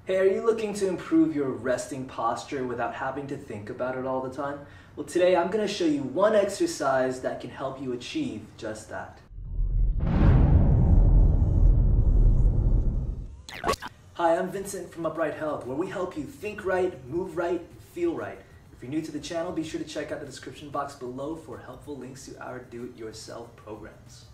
Hey, are you looking to improve your resting posture without having to think about it all the time? Well, today I'm going to show you one exercise that can help you achieve just that. Hi, I'm Vincent from Upright Health, where we help you think right, move right, feel right. If you're new to the channel, be sure to check out the description box below for helpful links to our do-it-yourself programs.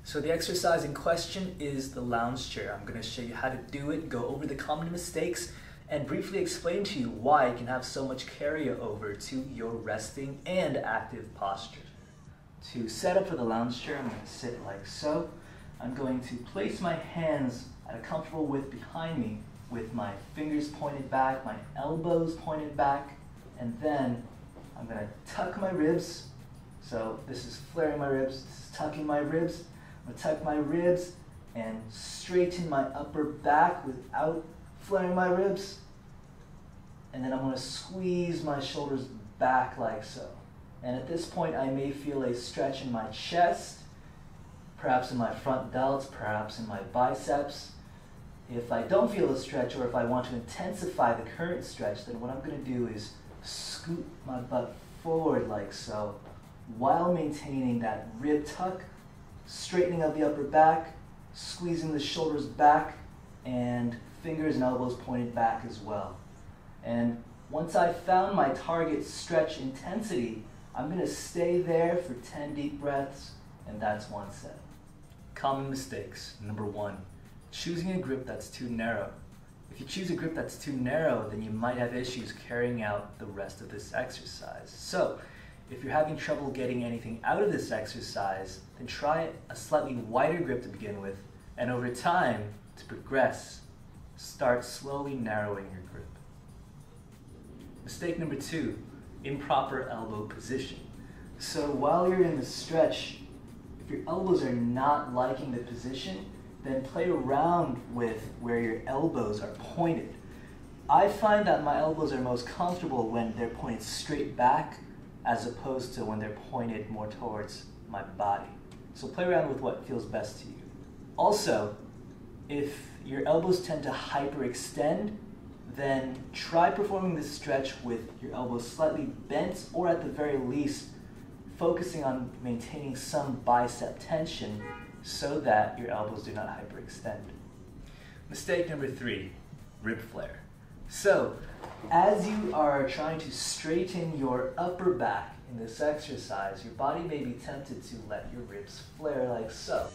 So the exercise in question is the lounge chair. I'm going to show you how to do it, go over the common mistakes, and briefly explain to you why it can have so much carryover to your resting and active posture. To set up for the lounge chair, I'm going to sit like so. I'm going to place my hands at a comfortable width behind me with my fingers pointed back, my elbows pointed back, and then I'm going to tuck my ribs. So this is flaring my ribs, this is tucking my ribs. I'm going to tuck my ribs and straighten my upper back without flaring my ribs. And then I'm going to squeeze my shoulders back like so. And at this point I may feel a stretch in my chest, perhaps in my front delts, perhaps in my biceps. If I don't feel a stretch, or if I want to intensify the current stretch, then what I'm going to do is scoot my butt forward like so, while maintaining that rib tuck, straightening of the upper back, squeezing the shoulders back, and fingers and elbows pointed back as well. And once I've found my target stretch intensity, I'm going to stay there for 10 deep breaths, and that's one set. Common mistakes. Number one, choosing a grip that's too narrow. If you choose a grip that's too narrow, then you might have issues carrying out the rest of this exercise. So, if you're having trouble getting anything out of this exercise, then try a slightly wider grip to begin with, and over time, to progress, start slowly narrowing your grip. Mistake number two, improper elbow position. So while you're in the stretch, if your elbows are not liking the position, then play around with where your elbows are pointed. I find that my elbows are most comfortable when they're pointed straight back, as opposed to when they're pointed more towards my body. So play around with what feels best to you. Also, if your elbows tend to hyperextend, then try performing this stretch with your elbows slightly bent, or at the very least, focusing on maintaining some bicep tension so that your elbows do not hyperextend. Mistake number three, rib flare. So, as you are trying to straighten your upper back in this exercise, your body may be tempted to let your ribs flare like so.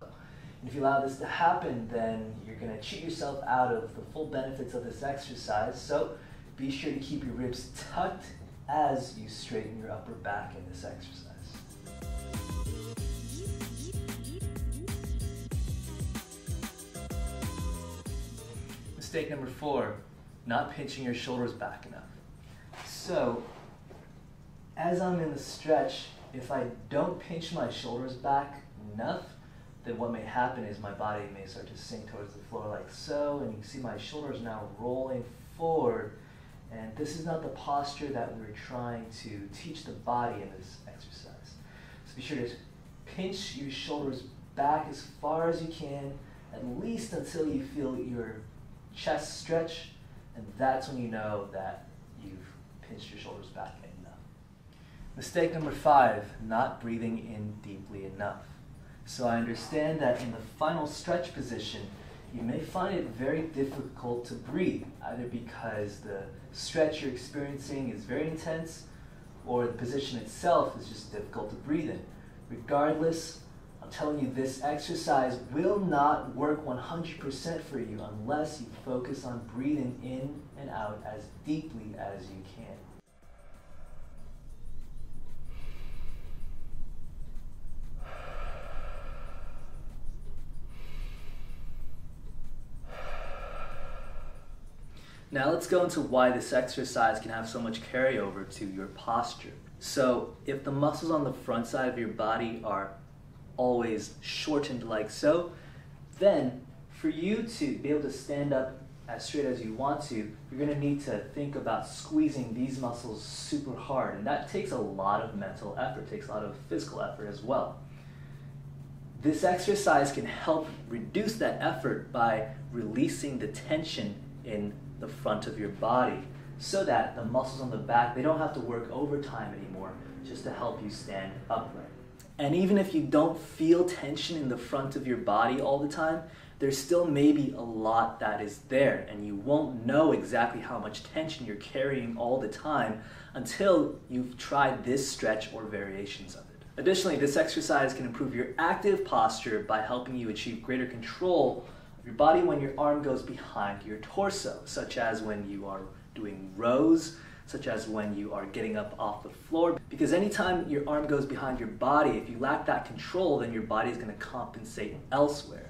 And if you allow this to happen, then you're going to cheat yourself out of the full benefits of this exercise. So, be sure to keep your ribs tucked as you straighten your upper back in this exercise. Mistake number four, not pinching your shoulders back enough. So, as I'm in the stretch, if I don't pinch my shoulders back enough, then what may happen is my body may start to sink towards the floor like so, and you can see my shoulders now rolling forward, and this is not the posture that we're trying to teach the body in this exercise. So be sure to pinch your shoulders back as far as you can, at least until you feel your chest stretch, and that's when you know that you've pinched your shoulders back enough. Mistake number five, not breathing in deeply enough. So I understand that in the final stretch position, you may find it very difficult to breathe, either because the stretch you're experiencing is very intense, or the position itself is just difficult to breathe in. Regardless, I'm telling you, this exercise will not work 100% for you unless you focus on breathing in and out as deeply as you can. Now let's go into why this exercise can have so much carryover to your posture. So if the muscles on the front side of your body are always shortened like so, then for you to be able to stand up as straight as you want to, you're going to need to think about squeezing these muscles super hard, and that takes a lot of mental effort, takes a lot of physical effort as well. This exercise can help reduce that effort by releasing the tension in the front of your body so that the muscles on the back, they don't have to work overtime anymore just to help you stand upright. And even if you don't feel tension in the front of your body all the time, there still may be a lot that is there, and you won't know exactly how much tension you're carrying all the time until you've tried this stretch or variations of it. Additionally, this exercise can improve your active posture by helping you achieve greater control of your body when your arm goes behind your torso, such as when you are doing rows, such as when you are getting up off the floor. Because anytime your arm goes behind your body, if you lack that control, then your body is going to compensate elsewhere.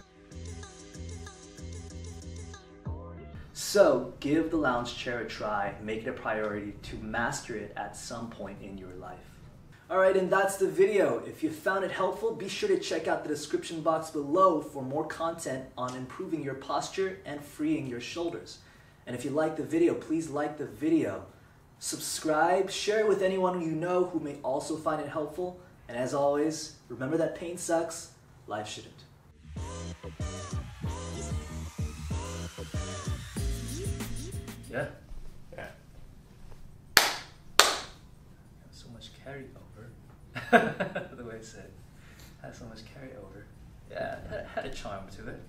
So give the lounge chair a try, make it a priority to master it at some point in your life. Alright, and that's the video. If you found it helpful, be sure to check out the description box below for more content on improving your posture and freeing your shoulders. And if you like the video, please like the video. Subscribe, share it with anyone you know who may also find it helpful. And as always, remember that pain sucks, life shouldn't. Yeah? Yeah. So much carryover. The way I said, had so much carryover. Yeah, it had a charm to it.